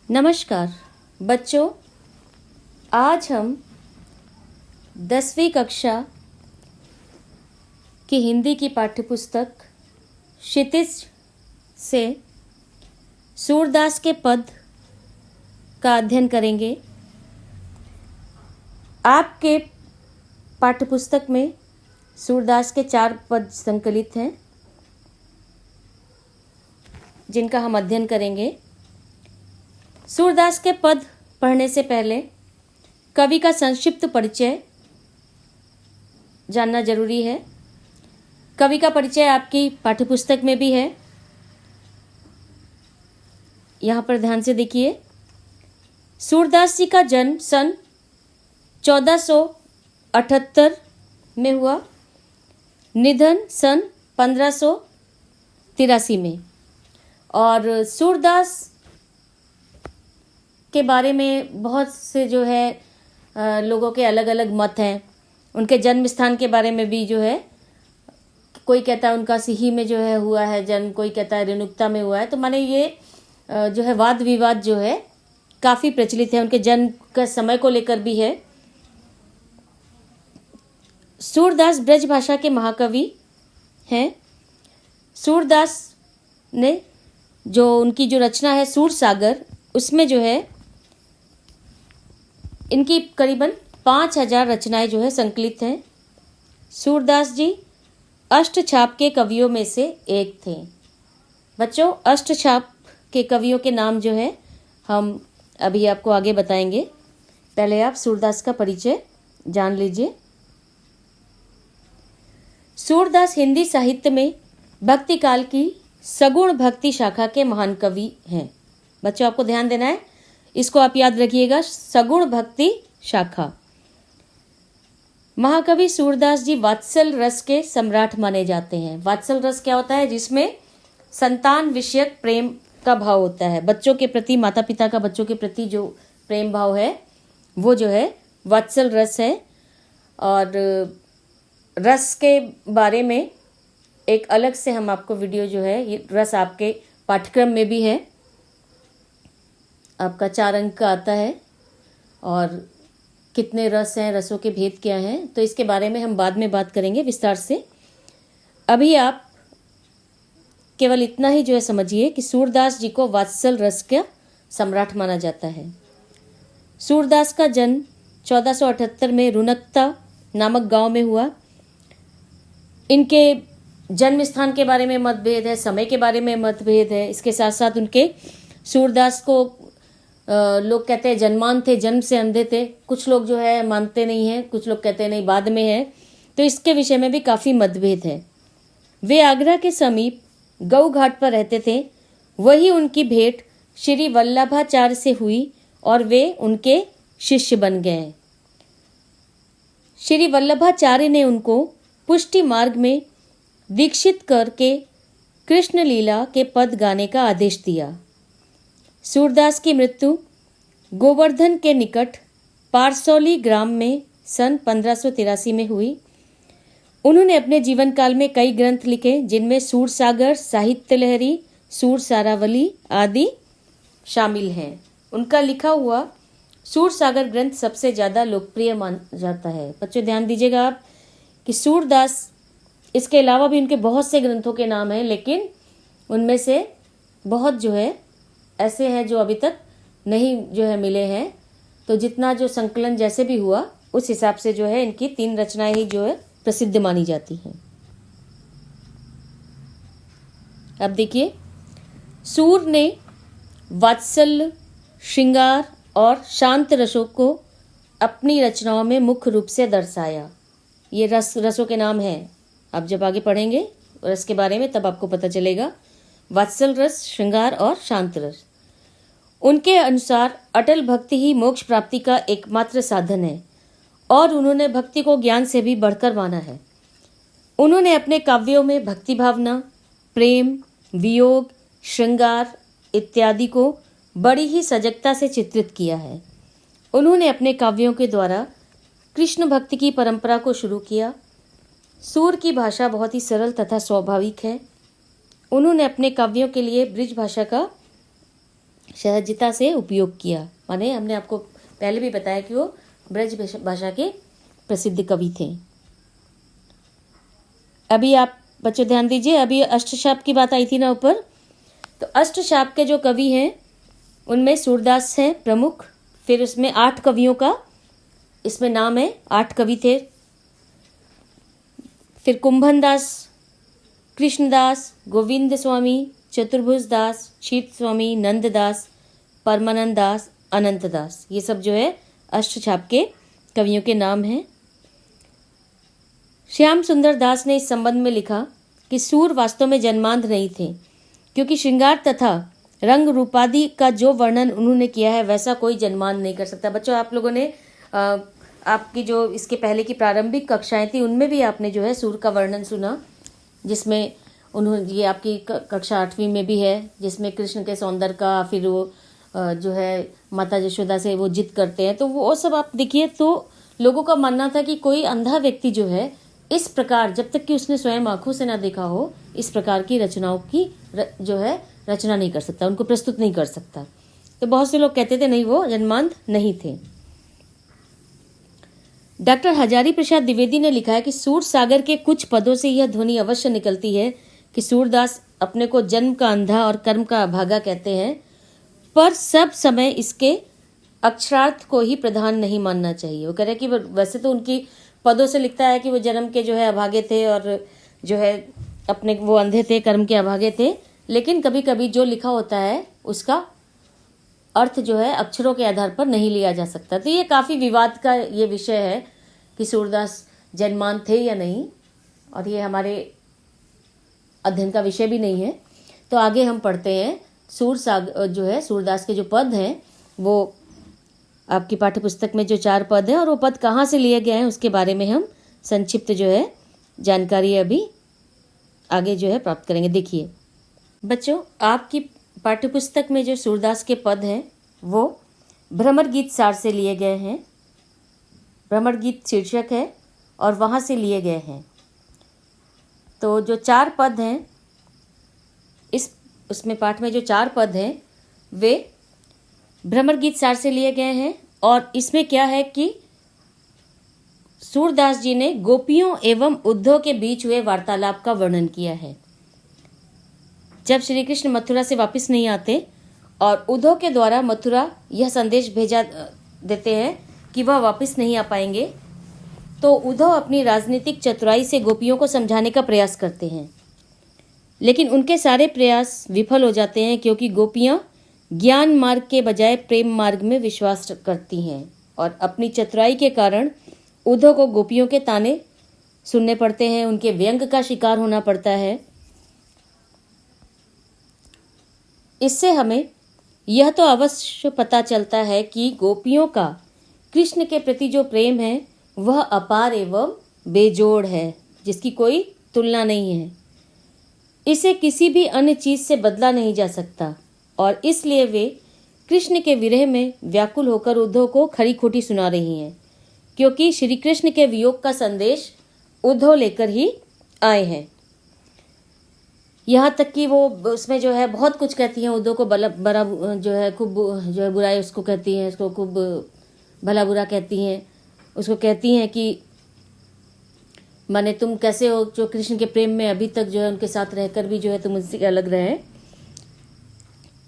नमस्कार बच्चों, आज हम 10वीं कक्षा की हिंदी की पाठ्यपुस्तक क्षितिज से सूरदास के पद का अध्ययन करेंगे। आपके पाठ्यपुस्तक में सूरदास के 4 पद संकलित हैं जिनका हम अध्ययन करेंगे। सूरदास के पद पढ़ने से पहले कवि का संक्षिप्त परिचय जानना जरूरी है। कवि का परिचय आपकी पाठ्यपुस्तक में भी है, यहाँ पर ध्यान से देखिए। सूरदास जी का जन्म सन 1478 में हुआ, निधन सन 1583 में। और सूरदास के बारे में बहुत से जो है लोगों के अलग अलग मत हैं। उनके जन्म स्थान के बारे में भी जो है, कोई कहता है उनका सिही में जो है हुआ है जन्म, कोई कहता है रेणुकता में हुआ है। तो माने ये जो है वाद विवाद जो है काफ़ी प्रचलित है। उनके जन्म का समय को लेकर भी है। सूरदास ब्रज भाषा के महाकवि हैं। सूरदास ने जो उनकी जो रचना है सूर सागर, उसमें जो है इनकी करीबन 5000 रचनाएं जो है संकलित हैं। सूरदास जी अष्टछाप के कवियों में से एक थे। बच्चों, अष्टछाप के कवियों के नाम जो है हम अभी आपको आगे बताएंगे। पहले आप सूरदास का परिचय जान लीजिए। सूरदास हिंदी साहित्य में भक्ति काल की सगुण भक्ति शाखा के महान कवि हैं। बच्चों, आपको ध्यान देना है, इसको आप याद रखिएगा, सगुण भक्ति शाखा। महाकवि सूरदास जी वात्सल रस के सम्राट माने जाते हैं। वात्सल रस क्या होता है? जिसमें संतान विषयक प्रेम का भाव होता है। बच्चों के प्रति, माता पिता का बच्चों के प्रति जो प्रेम भाव है वो जो है वात्सल रस है। और रस के बारे में एक अलग से हम आपको वीडियो जो है, ये रस आपके पाठ्यक्रम में भी है, आपका 4 अंक का आता है। और कितने रस हैं, रसों के भेद क्या हैं, तो इसके बारे में हम बाद में बात करेंगे विस्तार से। अभी आप केवल इतना ही जो है समझिए कि सूरदास जी को वात्सल रस का सम्राट माना जाता है। सूरदास का जन्म 1478 में रुनकता नामक गांव में हुआ। इनके जन्म स्थान के बारे में मतभेद है, समय के बारे में मतभेद है। इसके साथ साथ उनके सूरदास को लोग कहते हैं जन्मान थे, जन्म से अंधे थे। कुछ लोग जो है मानते नहीं हैं, कुछ लोग कहते हैं नहीं बाद में है। तो इसके विषय में भी काफ़ी मतभेद है। वे आगरा के समीप गऊ घाट पर रहते थे। वही उनकी भेंट श्री वल्लभाचार्य से हुई और वे उनके शिष्य बन गए। श्री वल्लभाचार्य ने उनको पुष्टि मार्ग में दीक्षित करके कृष्ण लीला के पद गाने का आदेश दिया। सूरदास की मृत्यु गोवर्धन के निकट पारसौली ग्राम में सन 1583 में हुई। उन्होंने अपने जीवन काल में कई ग्रंथ लिखे, जिनमें सूर सागर, साहित्य लहरी, सूर सारावली आदि शामिल हैं। उनका लिखा हुआ सूर सागर ग्रंथ सबसे ज़्यादा लोकप्रिय माना जाता है। बच्चों, ध्यान दीजिएगा आप कि सूरदास, इसके अलावा भी उनके बहुत से ग्रंथों के नाम हैं, लेकिन उनमें से बहुत जो है ऐसे हैं जो अभी तक नहीं जो है मिले हैं। तो जितना जो संकलन जैसे भी हुआ उस हिसाब से जो है इनकी 3 रचनाएं ही जो है प्रसिद्ध मानी जाती हैं। अब देखिए, सूर ने वात्सल्य, श्रृंगार और शांत रसों को अपनी रचनाओं में मुख्य रूप से दर्शाया। ये रसों के नाम हैं। आप जब आगे पढ़ेंगे रस के बारे में तब आपको पता चलेगा। वात्सल रस, श्रृंगार और शांत रस। उनके अनुसार अटल भक्ति ही मोक्ष प्राप्ति का एकमात्र साधन है और उन्होंने भक्ति को ज्ञान से भी बढ़कर माना है। उन्होंने अपने काव्यों में भक्ति भावना, प्रेम, वियोग, श्रृंगार इत्यादि को बड़ी ही सजगता से चित्रित किया है। उन्होंने अपने काव्यों के द्वारा कृष्ण भक्ति की परंपरा को शुरू किया। सूर की भाषा बहुत ही सरल तथा स्वाभाविक है। उन्होंने अपने काव्यों के लिए ब्रिज भाषा का सहजता से उपयोग किया। माने हमने आपको पहले भी बताया कि वो ब्रज भाषा के प्रसिद्ध कवि थे। अभी आप बच्चों ध्यान दीजिए, अभी अष्टशाप की बात आई थी ना ऊपर, तो अष्टशाप के जो कवि हैं उनमें सूरदास हैं प्रमुख। फिर उसमें 8 कवियों का इसमें नाम है, 8 कवि थे। फिर कुंभन दास, कृष्णदास, गोविंद स्वामी, चतुर्भुज दास, शीत स्वामी, नंददास, परमानंद दास, अनंत दास, ये सब जो है अष्टछाप के कवियों के नाम हैं। श्याम सुंदर दास ने इस संबंध में लिखा कि सूर वास्तव में जन्मांध नहीं थे, क्योंकि श्रृंगार तथा रंग रूपादि का जो वर्णन उन्होंने किया है वैसा कोई जन्मांध नहीं कर सकता। बच्चों, आप लोगों ने आपकी जो इसके पहले की प्रारंभिक कक्षाएं थी उनमें भी आपने जो है सूर का वर्णन सुना, जिसमें उन्होंने, ये आपकी कक्षा 8वीं में भी है, जिसमें कृष्ण के सौंदर्य का, फिर वो जो है माता यशोदा से वो जिद करते हैं, तो वो सब आप देखिए। तो लोगों का मानना था कि कोई अंधा व्यक्ति जो है इस प्रकार, जब तक कि उसने स्वयं आंखों से ना देखा हो, इस प्रकार की रचनाओं की जो है रचना नहीं कर सकता, उनको प्रस्तुत नहीं कर सकता। तो बहुत से लोग कहते थे नहीं, वो जन्मांध नहीं थे। डॉक्टर हजारी प्रसाद द्विवेदी ने लिखा है कि सूर सागर के कुछ पदों से यह ध्वनि अवश्य निकलती है कि सूरदास अपने को जन्म का अंधा और कर्म का अभागा कहते हैं, पर सब समय इसके अक्षरार्थ को ही प्रधान नहीं मानना चाहिए। वो कह रहे कि वैसे तो उनकी पदों से लिखता है कि वो जन्म के जो है अभागे थे और जो है अपने वो अंधे थे, कर्म के अभागे थे, लेकिन कभी कभी जो लिखा होता है उसका अर्थ जो है अक्षरों के आधार पर नहीं लिया जा सकता। तो ये काफ़ी विवाद का ये विषय है कि सूरदास जन्मांध थे या नहीं, और ये हमारे अध्ययन का विषय भी नहीं है। तो आगे हम पढ़ते हैं जो है सूरदास के जो पद हैं, वो आपकी पाठ्यपुस्तक में जो 4 पद हैं, और वो पद कहाँ से लिए गए हैं उसके बारे में हम संक्षिप्त जो है जानकारी अभी आगे जो है प्राप्त करेंगे। देखिए बच्चों, आपकी पाठ्यपुस्तक में जो सूरदास के पद हैं वो भ्रमर गीत सार से लिए गए हैं। भ्रमर गीत शीर्षक है और वहाँ से लिए गए हैं। तो जो 4 पद हैं उसमें पाठ में जो 4 पद हैं वे भ्रमर गीत सार से लिए गए हैं। और इसमें क्या है कि सूरदास जी ने गोपियों एवं उद्धव के बीच हुए वार्तालाप का वर्णन किया है। जब श्री कृष्ण मथुरा से वापस नहीं आते और उद्धव के द्वारा मथुरा यह संदेश भेजा देते हैं कि वह वापस नहीं आ पाएंगे, तो उद्धव अपनी राजनीतिक चतुराई से गोपियों को समझाने का प्रयास करते हैं, लेकिन उनके सारे प्रयास विफल हो जाते हैं, क्योंकि गोपियां ज्ञान मार्ग के बजाय प्रेम मार्ग में विश्वास करती हैं, और अपनी चतुराई के कारण उद्धव को गोपियों के ताने सुनने पड़ते हैं, उनके व्यंग का शिकार होना पड़ता है। इससे हमें यह तो अवश्य पता चलता है कि गोपियों का कृष्ण के प्रति जो प्रेम है वह अपार एवं बेजोड़ है, जिसकी कोई तुलना नहीं है। इसे किसी भी अन्य चीज से बदला नहीं जा सकता, और इसलिए वे कृष्ण के विरह में व्याकुल होकर उद्धव को खरी खोटी सुना रही हैं, क्योंकि श्री कृष्ण के वियोग का संदेश उद्धव लेकर ही आए हैं। यहाँ तक कि वो उसमें जो है बहुत कुछ कहती हैं, उद्धव को बड़ा जो है खूब जो है बुराई उसको कहती हैं, उसको खूब भला बुरा कहती हैं, उसको कहती हैं कि माने तुम कैसे हो जो कृष्ण के प्रेम में अभी तक जो है उनके साथ रहकर भी जो है तुम उनसे अलग रहे।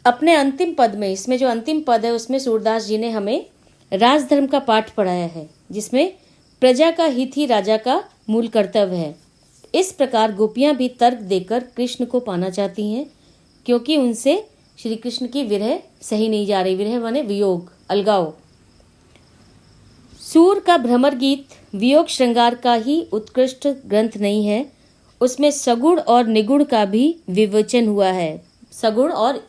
अपने अंतिम पद में, इसमें जो अंतिम पद है उसमें सूरदास जी ने हमें राजधर्म का पाठ पढ़ाया है, जिसमें प्रजा का हित ही राजा का मूल कर्तव्य है। इस प्रकार गोपियां भी तर्क देकर कृष्ण को पाना चाहती हैं, क्योंकि उनसे श्री कृष्ण की विरह सही नहीं जा रही। विरह माने वियोग, अलगाव। सूर का भ्रमर गीत वियोग श्रृंगार का ही उत्कृष्ट ग्रंथ नहीं है, उसमें सगुण और निगुण का भी विवेचन हुआ है। सगुण और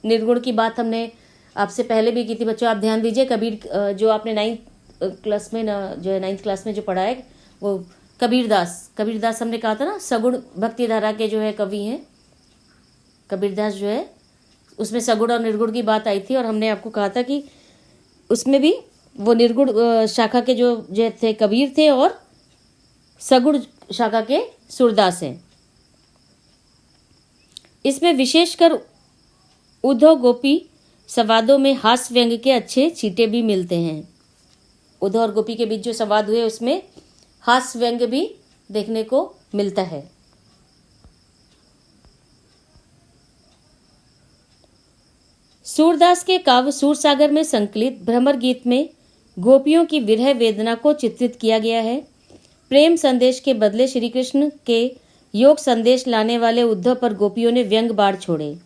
निर्गुण की बात हमने आपसे पहले भी की थी बच्चों, आप ध्यान दीजिए। कबीर जो आपने 9th क्लास में ना जो है 9th क्लास में जो पढ़ा है वो कबीरदास हमने कहा था ना, सगुण भक्ति धारा के जो है कवि हैं कबीरदास जो है, उसमें सगुण और निर्गुण की बात आई थी, और हमने आपको कहा था कि उसमें भी वो निर्गुण शाखा के जो थे कबीर थे और सगुण शाखा के सूरदास हैं। इसमें विशेषकर उद्धव गोपी संवादों में हास्य व्यंग के अच्छे छींटे भी मिलते हैं। उद्धव और गोपी के बीच जो संवाद हुए उसमें हास्य व्यंग भी देखने को मिलता है। सूरदास के काव्य सूरसागर में संकलित भ्रमर गीत में गोपियों की विरह वेदना को चित्रित किया गया है। प्रेम संदेश के बदले श्री कृष्ण के योग संदेश लाने वाले उद्धव पर गोपियों ने व्यंग बाण छोड़े।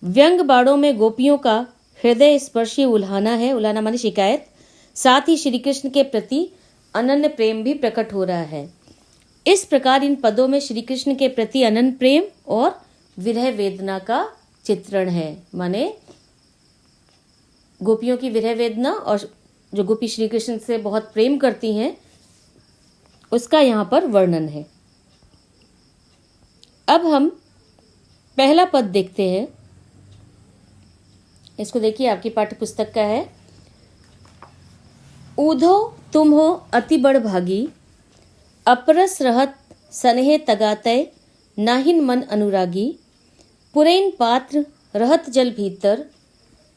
व्यंग बाणों में गोपियों का हृदय स्पर्शी उल्हाना है, उल्हाना माने शिकायत, साथ ही श्री कृष्ण के प्रति अनन्य प्रेम भी प्रकट हो रहा है। इस प्रकार इन पदों में श्री कृष्ण के प्रति अनन्य प्रेम और विरह वेदना का चित्रण है, माने गोपियों की विरह वेदना और जो गोपी श्री कृष्ण से बहुत प्रेम करती हैं उसका यहाँ पर वर्णन है। अब हम पहला पद देखते हैं। इसको देखिए, आपकी पाठ्य पुस्तक का है। ऊधो तुम हो अति बड़ भागी, अपरस रहत सनेह तगातय, नाहिन मन अनुरागी, पुरैन पात्र रहत जल भीतर,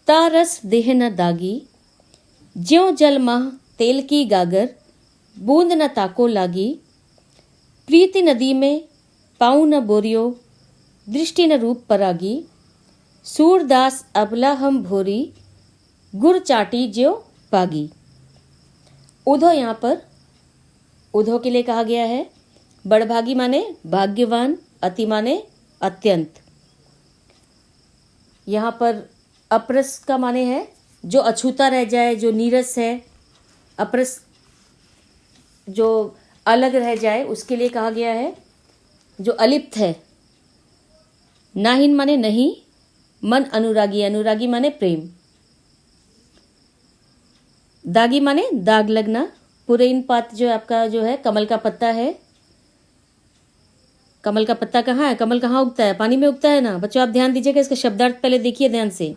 तारस देह न दागी, ज्यों जल माह तेल की गागर, बूंद न ताको लागी, प्रीति नदी में पाऊँ न बोरियो, दृष्टि न रूप परागी, सूरदास अबला हम भोरी, गुर चाटी ज्यो पागी। उद्धव यहाँ पर उद्धव के लिए कहा गया है। बड़भागी माने भाग्यवान, अति माने अत्यंत। यहाँ पर अपरस का माने है जो अछूता रह जाए, जो नीरस है। अपरस जो अलग रह जाए उसके लिए कहा गया है। जो अलिप्त है। नाहिन माने नहीं, मन अनुरागी, अनुरागी माने प्रेम, दागी माने दाग लगना। पुरैन पात जो आपका जो है कमल का पत्ता है। कमल का पत्ता कहाँ है? कमल कहाँ उगता है? पानी में उगता है ना बच्चों। आप ध्यान दीजिएगा, इसका शब्दार्थ पहले देखिए ध्यान से।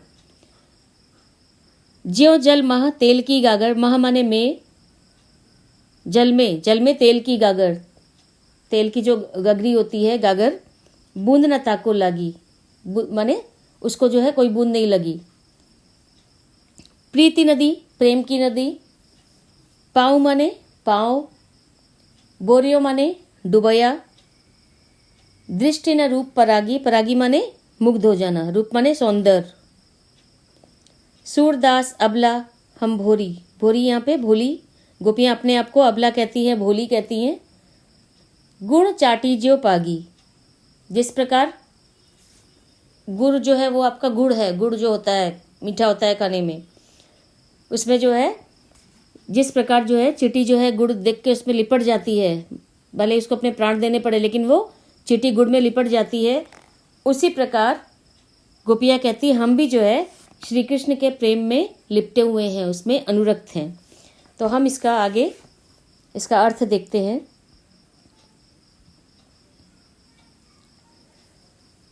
ज्यों जल मह तेल की गागर, मह माने में, जल में तेल की गागर, तेल की जो गगरी होती है गागर, बूंद न ताको लागी, माने उसको जो है कोई बूंद नहीं लगी। प्रीति नदी, प्रेम की नदी। पाँव माने पाँव, बोरियो माने डुबया, दृष्टि न रूप परागी, परागी माने मुग्ध हो जाना, रूप माने सौंदर्य। सूरदास अबला हम भोरी, भोरी यहाँ पे भोली, गोपियाँ अपने आप को अबला कहती हैं, भोली कहती हैं। गुण चाटी ज्यो पागी, जिस प्रकार गुड़ जो है वो आपका गुड़ है, गुड़ जो होता है मीठा होता है खाने में, उसमें जो है जिस प्रकार जो है चींटी जो है गुड़ देख के उसमें लिपट जाती है, भले उसको अपने प्राण देने पड़े लेकिन वो चींटी गुड़ में लिपट जाती है। उसी प्रकार गोपियाँ कहती हम भी जो है श्री कृष्ण के प्रेम में लिपटे हुए हैं, उसमें अनुरक्त हैं। तो हम इसका आगे इसका अर्थ देखते हैं।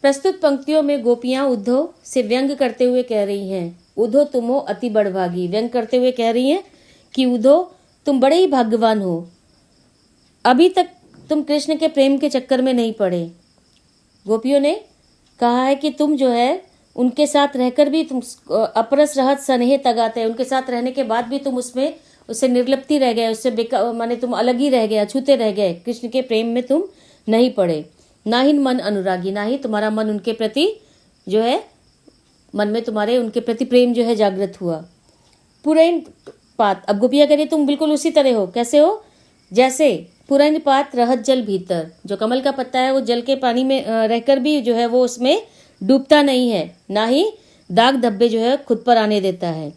प्रस्तुत पंक्तियों में गोपियां उद्धव से व्यंग करते हुए कह रही हैं, उद्धव तुम हो अति बड़भागी। व्यंग करते हुए कह रही हैं कि उद्धव तुम बड़े ही भाग्यवान हो, अभी तक तुम कृष्ण के प्रेम के चक्कर में नहीं पड़े। गोपियों ने कहा है कि तुम जो है उनके साथ रहकर भी तुम अपरस रहत सनेह तगाते, उनके साथ रहने के बाद भी तुम उसमें उससे निर्लिप्ति रह गए, उससे माने तुम अलग ही रह गए, अछूते रह गए, कृष्ण के प्रेम में तुम नहीं पड़े। ना ही मन अनुरागी, ना ही तुम्हारा मन उनके प्रति जो है मन में तुम्हारे उनके प्रति प्रेम जो है जागृत हुआ। पुरैन पात, अब गोपियाँ कह रही तुम बिल्कुल उसी तरह हो। कैसे हो? जैसे पुरैन पात रहत जल भीतर, जो कमल का पत्ता है वो जल के पानी में रहकर भी जो है वो उसमें डूबता नहीं है, ना ही दाग धब्बे जो है खुद पर आने देता है।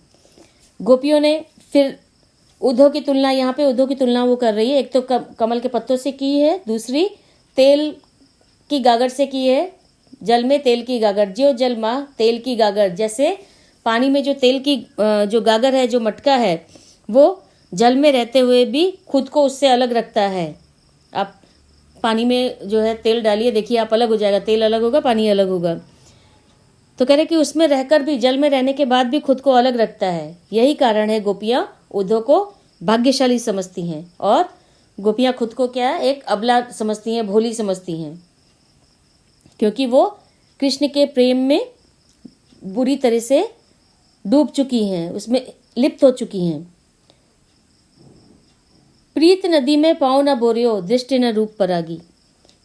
गोपियों ने फिर उद्धव की तुलना, यहाँ पे उद्धव की तुलना वो कर रही है, एक तो कमल के पत्तों से की है, दूसरी तेल की गागर से की है। जल में तेल की गागर, ज्यों जल माह तेल की गागर, जैसे पानी में जो तेल की जो गागर है, जो मटका है, वो जल में रहते हुए भी खुद को उससे अलग रखता है। आप पानी में जो है तेल डालिए, देखिए आप अलग हो जाएगा, तेल अलग होगा, पानी अलग होगा। तो कह रहे कि उसमें रहकर भी, जल में रहने के बाद भी खुद को अलग रखता है। यही कारण है गोपियाँ उद्धव को भाग्यशाली समझती हैं, और गोपियाँ खुद को क्या है, एक अबला समझती हैं, भोली समझती हैं, क्योंकि वो कृष्ण के प्रेम में बुरी तरह से डूब चुकी हैं, उसमें लिप्त हो चुकी हैं। प्रीत नदी में पाँव न बोरियो, दृष्टि न रूप परागी।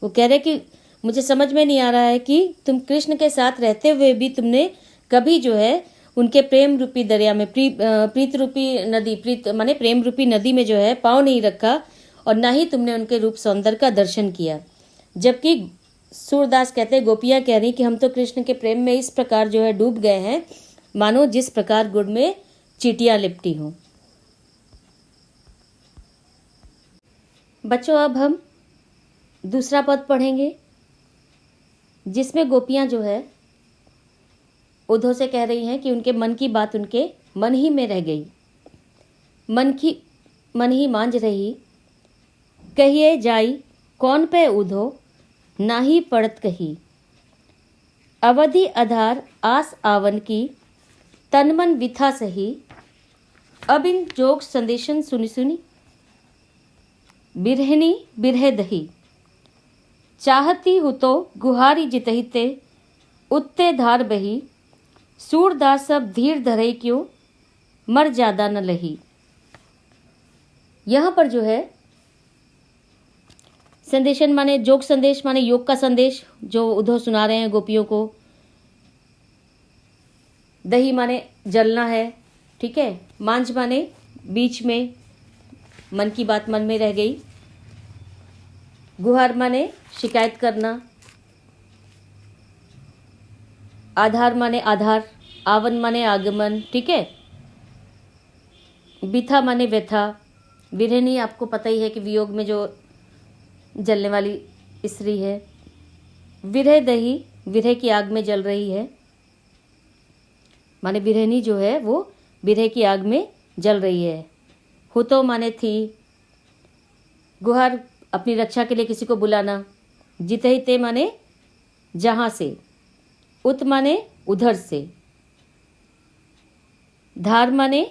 वो कह रहे कि मुझे समझ में नहीं आ रहा है कि तुम कृष्ण के साथ रहते हुए भी तुमने कभी जो है उनके प्रेम रूपी दरिया में प्रीत रूपी नदी, प्रीत माने प्रेम रूपी नदी में जो है पाँव नहीं रखा, और ना ही तुमने उनके रूप सौंदर्य का दर्शन किया। जबकि सूरदास कहते हैं, गोपियाँ कह रही कि हम तो कृष्ण के प्रेम में इस प्रकार जो है डूब गए हैं मानो जिस प्रकार गुड़ में चींटियाँ लिपटी हों। बच्चों, अब हम दूसरा पद पढ़ेंगे जिसमें गोपियाँ जो है उद्धव से कह रही हैं कि उनके मन की बात उनके मन ही में रह गई, मन ही मांझ रही, कहिए जाई कौन पे उधो, ना ही पड़त कही, अवधि आधार आस आवन की, तन मन विथा सही, अब इन जोग संदेशन सुनी सुनी, बिरहनी बिरह दही, चाहती हूँ तो गुहारी जितहिते, उत्ते धार बही, सूरदास सब धीर धरे क्यों, मर ज्यादा न लही। यहाँ पर जो है संदेशन माने जोग संदेश, माने योग का संदेश जो उद्धव सुना रहे हैं गोपियों को। दही माने जलना है, ठीक है। मांझ माने बीच में मन की बात मन में रह गई। गुहार माने शिकायत करना। आधार माने आधार, आवन माने आगमन, ठीक है। बिथा माने व्यथा। बिरहनी आपको पता ही है कि वियोग में जो जलने वाली स्त्री है। विरह दही, विरह की आग में जल रही है, माने बिरहनी जो है वो विरह की आग में जल रही है। हुतो माने थी। गुहार अपनी रक्षा के लिए किसी को बुलाना। जितहिते माने जहाँ से। उत माने उधर से। धार माने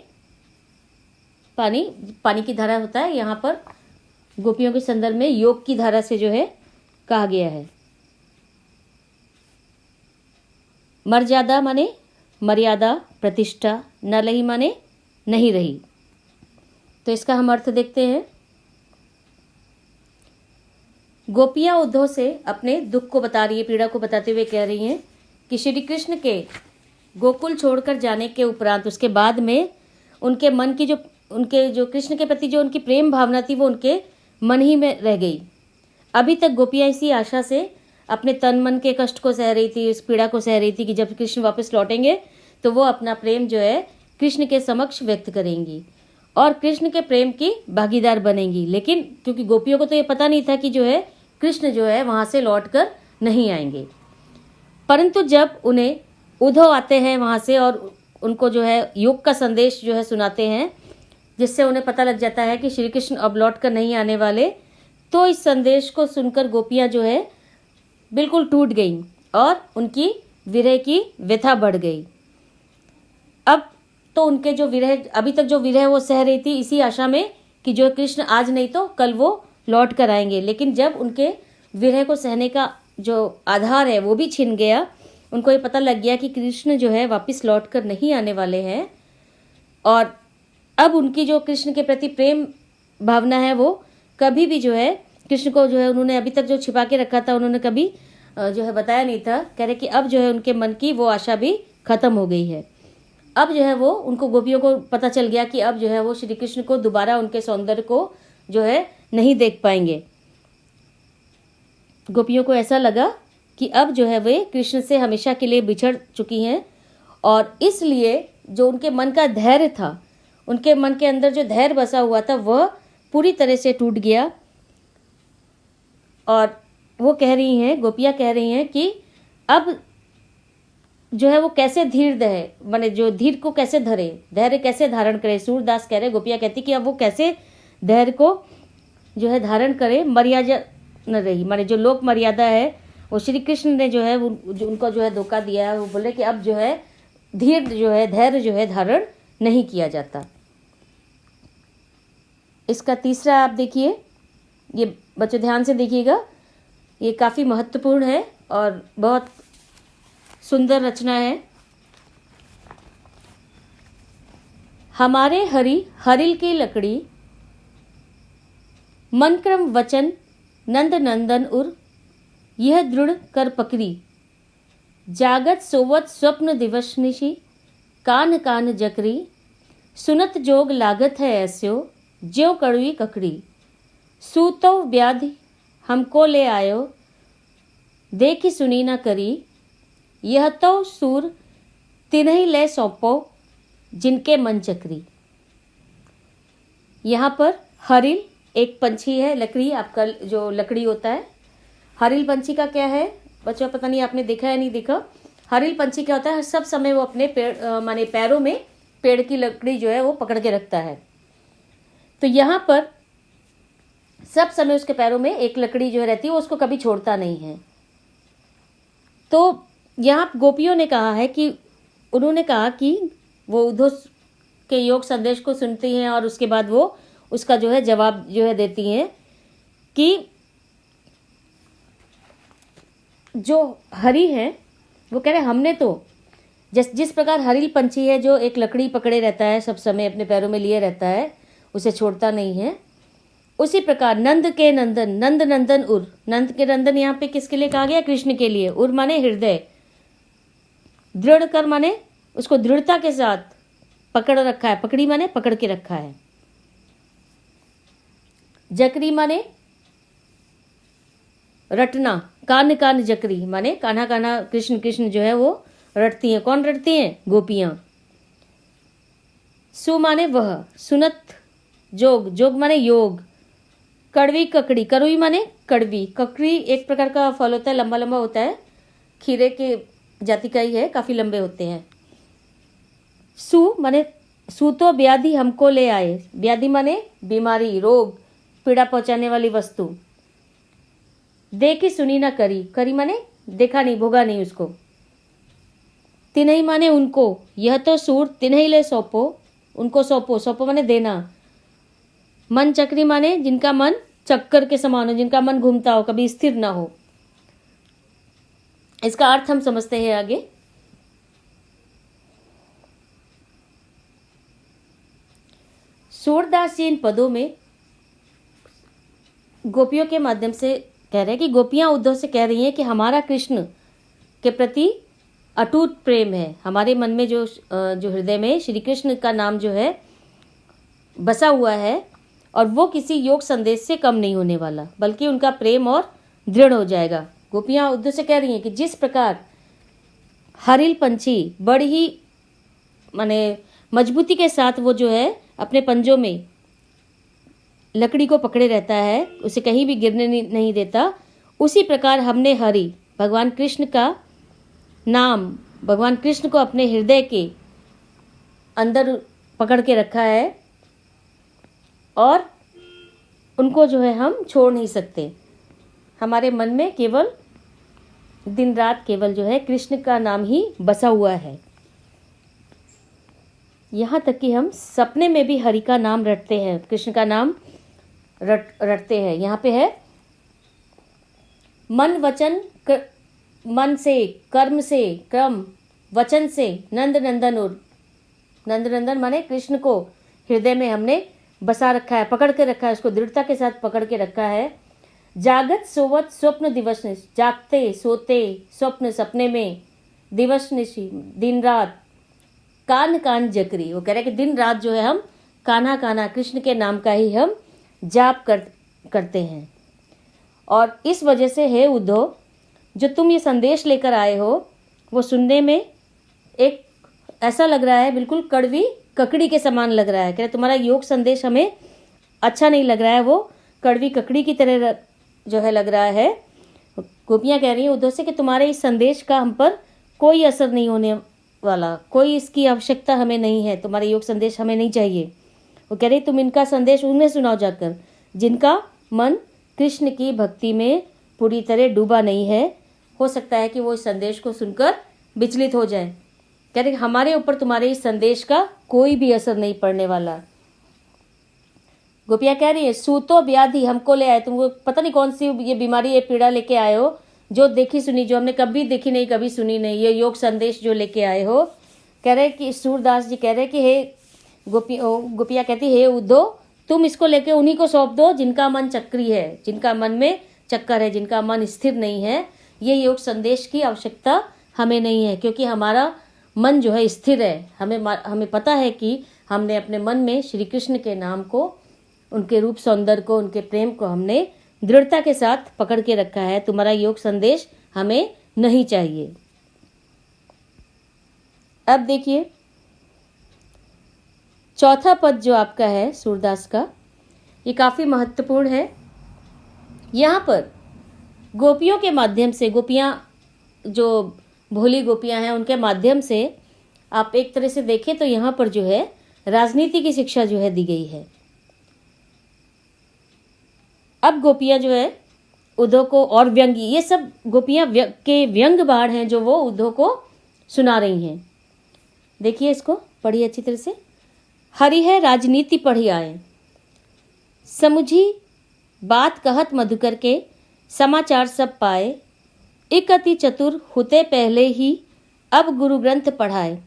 पानी, पानी की धारा होता है। यहाँ पर गोपियों के संदर्भ में योग की धारा से जो है कहा गया है। मर्यादा माने मर्यादा, प्रतिष्ठा। न लही माने नहीं रही। तो इसका हम अर्थ देखते हैं। गोपियाँ उद्धव से अपने दुख को बता रही है, पीड़ा को बताते हुए कह रही हैं कि श्री कृष्ण के गोकुल छोड़कर जाने के उपरांत, उसके बाद में उनके मन की जो कृष्ण के प्रति जो उनकी प्रेम भावना थी वो उनके मन ही में रह गई। अभी तक गोपियाँ इसी आशा से अपने तन मन के कष्ट को सह रही थी, उस पीड़ा को सह रही थी कि जब कृष्ण वापस लौटेंगे तो वो अपना प्रेम जो है कृष्ण के समक्ष व्यक्त करेंगी और कृष्ण के प्रेम की भागीदार बनेंगी। लेकिन क्योंकि गोपियों को तो ये पता नहीं था कि जो है कृष्ण जो है वहाँ से लौट कर नहीं आएंगे। परंतु जब उन्हें उद्धव आते हैं वहाँ से और उनको जो है योग का संदेश जो है सुनाते हैं, जिससे उन्हें पता लग जाता है कि श्री कृष्ण अब लौट कर नहीं आने वाले, तो इस संदेश को सुनकर गोपियाँ जो है बिल्कुल टूट गईं और उनकी विरह की व्यथा बढ़ गई। अब तो उनके जो विरह, अभी तक जो विरह वो सह रही थी इसी आशा में कि जो कृष्ण आज नहीं तो कल वो लौट कर आएंगे। लेकिन जब उनके विरह को सहने का जो आधार है वो भी छिन गया, उनको ये पता लग गया कि कृष्ण जो है वापस लौट कर नहीं आने वाले हैं, और अब उनकी जो कृष्ण के प्रति प्रेम भावना है वो कभी भी जो है कृष्ण को जो है उन्होंने अभी तक जो छिपा के रखा था, उन्होंने कभी जो है बताया नहीं था। कह रहे कि अब जो है उनके मन की वो आशा भी खत्म हो गई है। अब जो है वो उनको गोपियों को पता चल गया कि अब जो है वो श्री कृष्ण को दोबारा उनके सौंदर्य को जो है नहीं देख पाएंगे। गोपियों को ऐसा लगा कि अब जो है वे कृष्ण से हमेशा के लिए बिछड़ चुकी हैं, और इसलिए जो उनके मन का धैर्य था, उनके मन के अंदर जो धैर्य बसा हुआ था वह पूरी तरह से टूट गया। और वो कह रही हैं, गोपियाँ कह रही हैं कि अब जो है वो कैसे धीर धरे, माने जो धीर को कैसे धरे, धैर्य कैसे धारण करे। सूरदास कह रहे, गोपियाँ कहती कि अब वो कैसे धैर्य को जो है धारण करे। मर्यादा न रही, माने जो लोक मर्यादा है वो श्री कृष्ण ने जो है उनको जो है धोखा दिया है। वो बोले कि अब जो है धीर जो है धैर्य जो है धारण नहीं किया जाता। इसका तीसरा आप देखिए, ये बच्चों ध्यान से देखिएगा, ये काफ़ी महत्वपूर्ण है और बहुत सुंदर रचना है। हमारे हरि हरिल की लकड़ी, मन क्रम वचन नंद नंदन उर, यह दृढ़ कर पकड़ी, जागत सोवत स्वप्न दिवस निशी, कान कान जकरी, सुनत जोग लागत है ऐस्यो, ज्यों कड़वी ककड़ी, सूतो व्याधि हमको ले आयो, देखी सुनी न करी, यह तो सूर तिन्हीं ले सौंपो, जिनके मन चक्री। यहाँ पर हरिल एक पंछी है, लकड़ी आपका जो लकड़ी होता है। हरिल पंछी का क्या है बच्चों, पता नहीं आपने देखा या नहीं देखा। हरिल पंछी क्या होता है, सब समय वो अपने पेड़ माने पैरों में पेड़ की लकड़ी जो है वो पकड़ के रखता है। तो यहाँ पर सब समय उसके पैरों में एक लकड़ी जो रहती है वो उसको कभी छोड़ता नहीं है। तो यहाँ गोपियों ने कहा है कि उन्होंने कहा कि वो उद्धव के योग संदेश को सुनती हैं और उसके बाद वो उसका जो है जवाब जो है देती हैं कि जो हरि है वो कह रहे हमने तो जिस प्रकार हरिल पंछी है जो एक लकड़ी पकड़े रहता है, सब समय अपने पैरों में लिए रहता है, उसे छोड़ता नहीं है, उसी प्रकार नंद के नंदन, नंद नंदन उर, नंद के नंदन यहाँ पे किसके लिए कहा गया, कृष्ण के लिए। उर माने हृदय, दृढ़ कर माने उसको दृढ़ता के साथ पकड़ रखा है, पकड़ी माने पकड़ के रखा है। जकरी माने रटना, कान कान जकरी माने कान्हा कान्हा कृष्ण कृष्ण जो है वो रटती हैं। कौन रटती हैं, गोपियां। सु माने वह, सुनत जोग, जोग माने योग, कड़वी ककड़ी, कड़वी माने कड़वी, ककड़ी एक प्रकार का फल होता है, लंबा लंबा होता है, खीरे के जाति का ही है, काफी लंबे होते हैं। सु माने सूतो व्याधि हमको ले आए, व्याधि माने बीमारी, रोग, पीड़ा पहुंचाने वाली वस्तु। देखी सुनी ना करी, करी माने देखा नहीं, भोगा नहीं उसको। तिन्हीं माने उनको, यह तो सूर तिन्हीं ले सौंपो, उनको सौंपो, सौंपो माने देना। मन चक्री माने जिनका मन चक्कर के समान हो, जिनका मन घूमता हो, कभी स्थिर ना हो। इसका अर्थ हम समझते हैं आगे। सूरदास जी इन पदों में गोपियों के माध्यम से कह रहे हैं कि गोपियां उद्धव से कह रही हैं कि हमारा कृष्ण के प्रति अटूट प्रेम है, हमारे मन में जो हृदय में श्री कृष्ण का नाम जो है बसा हुआ है और वो किसी योग संदेश से कम नहीं होने वाला, बल्कि उनका प्रेम और दृढ़ हो जाएगा। गोपियां उद्धव से कह रही हैं कि जिस प्रकार हरिल पंछी बड़ी ही माने मजबूती के साथ वो जो है अपने पंजों में लकड़ी को पकड़े रहता है, उसे कहीं भी गिरने नहीं देता, उसी प्रकार हमने हरि भगवान कृष्ण का नाम, भगवान कृष्ण को अपने हृदय के अंदर पकड़ के रखा है और उनको जो है हम छोड़ नहीं सकते। हमारे मन में केवल दिन रात केवल जो है कृष्ण का नाम ही बसा हुआ है। यहाँ तक कि हम सपने में भी हरि का नाम रटते हैं, कृष्ण का नाम रटते हैं। यहाँ पे है मन वचन मन से, कर्म से, क्रम, वचन से, नंद नंदन उर, नंद नंदन माने कृष्ण को हृदय में हमने बसा रखा है, पकड़ के रखा है, उसको दृढ़ता के साथ पकड़ के रखा है। जागत सोवत स्वप्न दिवस निश, जागते सोते स्वप्न सपने में, दिवस निशी दिन रात, कान कान जकरी, वो कह रहे हैं कि दिन रात जो है हम कान्हा कान्हा कृष्ण के नाम का ही हम जाप करते हैं। और इस वजह से हे उद्धव, जो तुम ये संदेश लेकर आए हो वो सुनने में एक ऐसा लग रहा है, बिल्कुल कड़वी ककड़ी के समान लग रहा है। कह रहे तुम्हारा योग संदेश हमें अच्छा नहीं लग रहा है, वो कड़वी ककड़ी की तरह जो है लग रहा है। गोपियाँ कह रही हैं उद्धव से कि तुम्हारे इस संदेश का हम पर कोई असर नहीं होने वाला, कोई इसकी आवश्यकता हमें नहीं है, तुम्हारे योग संदेश हमें नहीं चाहिए। वो कह रही तुम इनका संदेश उन्हें सुनाओ जाकर जिनका मन कृष्ण की भक्ति में पूरी तरह डूबा नहीं है। हो सकता है कि वो इस संदेश को सुनकर विचलित हो जाए। कह रहे हमारे ऊपर तुम्हारे इस संदेश का कोई भी असर नहीं पड़ने वाला। गोपियाँ कह रही है सूतो व्याधि हमको ले आए, तुमको पता नहीं कौन सी ये बीमारी, ये पीड़ा लेके आए हो, जो देखी सुनी, जो हमने कभी देखी नहीं, कभी सुनी नहीं, ये योग संदेश जो लेके आए हो। कह रहे कि सूरदास जी कह रहे कि हे गोपियाँ कहती हे उद्धव, तुम इसको लेके उन्हीं को सौंप दो जिनका मन चक्री है, जिनका मन में चक्कर है, जिनका मन स्थिर नहीं है। ये योग संदेश की आवश्यकता हमें नहीं है, क्योंकि हमारा मन जो है स्थिर है। हमें पता है कि हमने अपने मन में श्री कृष्ण के नाम को, उनके रूप सौंदर्य को, उनके प्रेम को हमने दृढ़ता के साथ पकड़ के रखा है। तुम्हारा योग संदेश हमें नहीं चाहिए। अब देखिए चौथा पद जो आपका है सूरदास का, ये काफ़ी महत्वपूर्ण है। यहाँ पर गोपियों के माध्यम से, गोपियाँ जो भोली गोपियाँ हैं उनके माध्यम से आप एक तरह से देखें तो यहाँ पर जो है राजनीति की शिक्षा जो है दी गई है। अब गोपियाँ जो है उद्धव को, और व्यंगी, ये सब गोपियाँ के व्यंग बाण हैं जो वो उद्धव को सुना रही हैं। देखिए इसको पढ़िए अच्छी तरह से। हरि है राजनीति पढ़ी आए, समुझी बात कहत मधुकर के, समाचार सब पाए, एक अति चतुर हुते पहले ही, अब गुरु ग्रंथ पढ़ाए।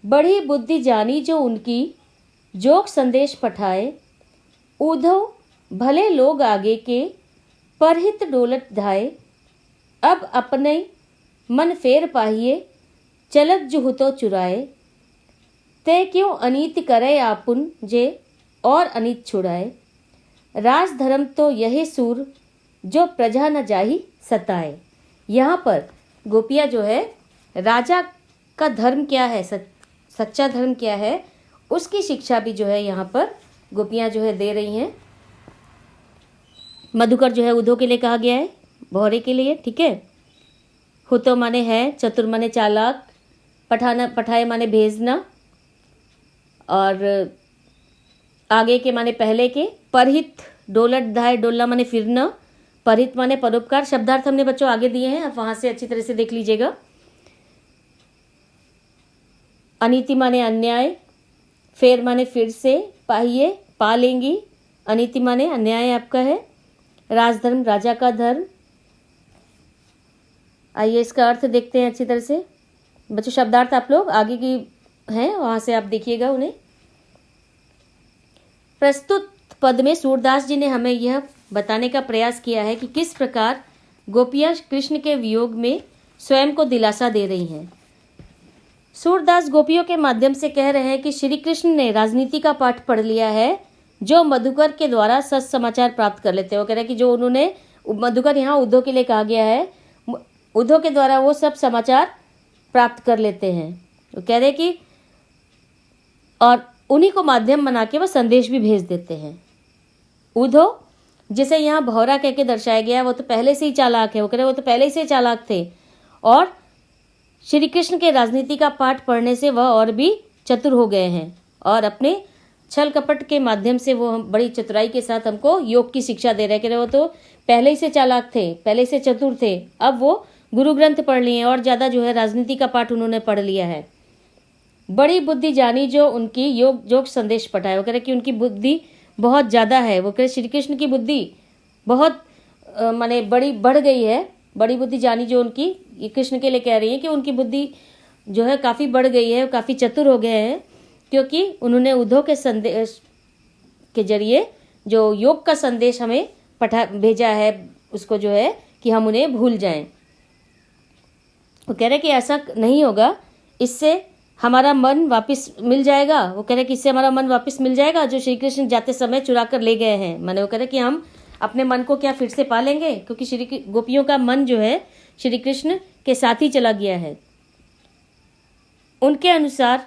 बड़ी बुद्धि जानी जो उनकी, जोग संदेश पठाए, उद्धव भले लोग आगे के, परहित डोलत धाए, अब अपने मन फेर पाहिए, चलत जुहुतो चुराए, ते क्यों अनीत करे आपुन जे, और अनीत छुड़ाए, राज धर्म तो यही सूर, जो प्रजा न जाही सताए। यहाँ पर गोपियाँ जो है राजा का धर्म क्या है, सच्चा धर्म क्या है, उसकी शिक्षा भी जो है यहाँ पर गोपियाँ जो है दे रही हैं। मधुकर जो है उद्धव के लिए कहा गया है, भौरे के लिए, ठीक है। हुतो माने है, चतुर माने चालाक, पठाए माने भेजना, और आगे के माने पहले के, परहित डोलत धाय, डोलना माने फिरना, परहित माने परोपकार। शब्दार्थ हमने बच्चों आगे दिए हैं, आप वहां से अच्छी तरह से देख लीजिएगा। अनीति माने अन्याय, फेर माने फिर से, पाहिए पा लेंगी, अनीति माने अन्याय आपका है, राजधर्म राजा का धर्म। आइए इसका अर्थ देखते हैं अच्छी तरह से बच्चों। शब्दार्थ आप लोग आगे की हैं, वहां से आप देखिएगा उन्हें। प्रस्तुत पद में सूरदास जी ने हमें यह बताने का प्रयास किया है कि किस प्रकार गोपियाँ कृष्ण के वियोग में स्वयं को दिलासा दे रही हैं। सूरदास गोपियों के माध्यम से कह रहे हैं कि श्री कृष्ण ने राजनीति का पाठ पढ़ लिया है, जो मधुकर के द्वारा सच समाचार प्राप्त कर लेते हैं। वो कह रहे हैं कि जो उन्होंने, मधुकर यहाँ उद्धव के लिए कहा गया है, उद्धव के द्वारा वो सब समाचार प्राप्त कर लेते हैं। वो कह रहे कि और उन्हीं को माध्यम बना के वो संदेश भी भेज देते हैं। उद्धव जिसे यहाँ भौरा कह के दर्शाया गया, वो तो पहले से ही चालाक है। वो कह रहे वो तो पहले से ही चालाक थे, और श्री कृष्ण के राजनीति का पाठ पढ़ने से वह और भी चतुर हो गए हैं, और अपने छल कपट के माध्यम से वो हम बड़ी चतुराई के साथ हमको योग की शिक्षा दे रहे हैं। कह रहे वो तो पहले ही से चालाक थे, पहले से चतुर थे, अब वो गुरु ग्रंथ पढ़ लिए और ज़्यादा जो है राजनीति का पाठ उन्होंने पढ़ लिया है। बड़ी बुद्धि जानी जो उनकी, योग संदेश पठाए। वो कह रहे कि उनकी बुद्धि बहुत ज़्यादा है। वो कह रहे श्री कृष्ण की बुद्धि बहुत माने बड़ी बढ़ गई है। बड़ी बुद्धि जानी जो उनकी, ये कृष्ण के लिए कह रही है कि उनकी बुद्धि जो है काफ़ी बढ़ गई है, काफ़ी चतुर हो गए हैं, क्योंकि उन्होंने उद्धव के संदेश के जरिए जो योग का संदेश हमें भेजा है, उसको जो है कि हम उन्हें भूल जाएं। वो कह रहे कि ऐसा नहीं होगा, इससे हमारा मन वापस मिल जाएगा। वो कह रहे कि इससे हमारा मन वापस मिल जाएगा जो श्री कृष्ण जाते समय चुरा कर ले गए हैं। माने वो कह रहे कि हम अपने मन को क्या फिर से पा लेंगे, क्योंकि श्री गोपियों का मन जो है श्री कृष्ण के साथ ही चला गया है। उनके अनुसार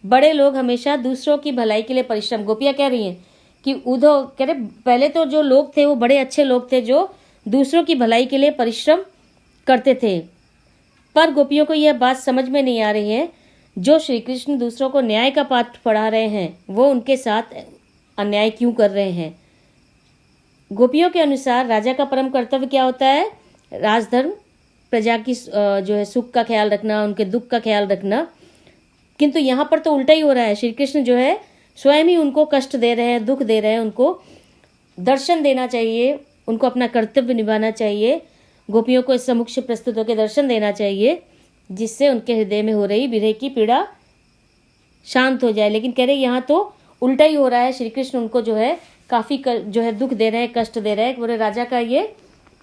बड़े लोग हमेशा दूसरों की भलाई के लिए परिश्रम, गोपियाँ कह रही हैं कि उद्धव कह रहे पहले तो जो लोग थे वो बड़े अच्छे लोग थे जो दूसरों की भलाई के लिए परिश्रम करते थे, पर गोपियों को यह बात समझ में नहीं आ रही है, जो श्री कृष्ण दूसरों को न्याय का पाठ पढ़ा रहे हैं वो उनके साथ अन्याय क्यों कर रहे हैं। गोपियों के अनुसार राजा का परम कर्तव्य क्या होता है, राजधर्म, प्रजा की जो है सुख का ख्याल रखना, उनके दुख का ख्याल रखना, किंतु यहाँ पर तो उल्टा ही हो रहा है। श्री कृष्ण जो है स्वयं ही उनको कष्ट दे रहे हैं, दुख दे रहे हैं। उनको दर्शन देना चाहिए, उनको अपना कर्तव्य निभाना चाहिए, गोपियों को इस सम्मुख प्रस्तुत होकर दर्शन देना चाहिए, जिससे उनके हृदय में हो रही विरह की पीड़ा शांत हो जाए। लेकिन कह रहे यहाँ तो उल्टा ही हो रहा है, श्री कृष्ण उनको जो है काफ़ी जो है दुख दे रहे हैं, कष्ट दे रहे हैं। बोले राजा का ये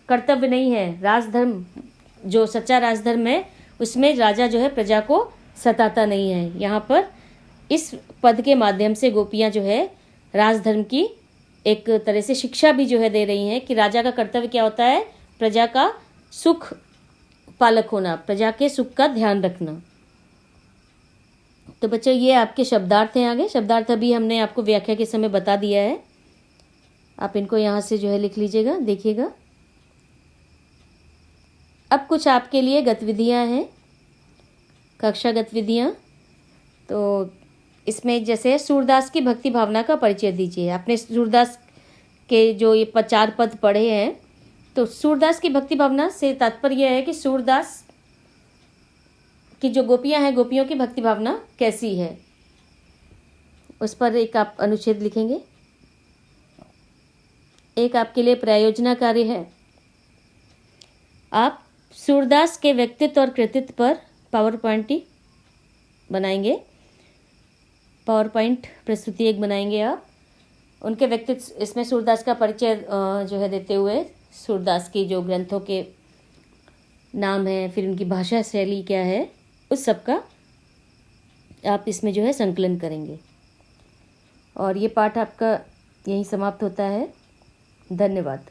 कर्तव्य नहीं है। राजधर्म जो सच्चा राजधर्म है उसमें राजा जो है प्रजा को सताता नहीं है। यहाँ पर इस पद के माध्यम से गोपियाँ जो है राजधर्म की एक तरह से शिक्षा भी जो है दे रही हैं कि राजा का कर्तव्य क्या होता है, प्रजा का सुख पालक होना, प्रजा के सुख का ध्यान रखना। तो बच्चों ये आपके शब्दार्थ हैं। आगे शब्दार्थ अभी हमने आपको व्याख्या के समय बता दिया है, आप इनको यहाँ से जो है लिख लीजिएगा, देखिएगा। अब कुछ आपके लिए गतिविधियाँ हैं, कक्षा गतिविधियाँ। तो इसमें जैसे सूरदास की भक्ति भावना का परिचय दीजिए। आपने सूरदास के जो ये 4 पद पढ़े हैं, तो सूरदास की भक्ति भावना से तात्पर्य है कि सूरदास की जो गोपियाँ हैं, गोपियों की भक्ति भावना कैसी है, उस पर एक आप अनुच्छेद लिखेंगे। एक आपके लिए प्रयोजना कार्य है, आप सूरदास के व्यक्तित्व और कृतित्व पर पावर पॉइंट बनाएंगे, पावर पॉइंट प्रस्तुति एक बनाएंगे आप। उनके व्यक्तित्व, इसमें सूरदास का परिचय जो है देते हुए, सूरदास की जो ग्रंथों के नाम है, फिर उनकी भाषा शैली क्या है, उस सब का आप इसमें जो है संकलन करेंगे। और ये पाठ आपका यहीं समाप्त होता है। धन्यवाद।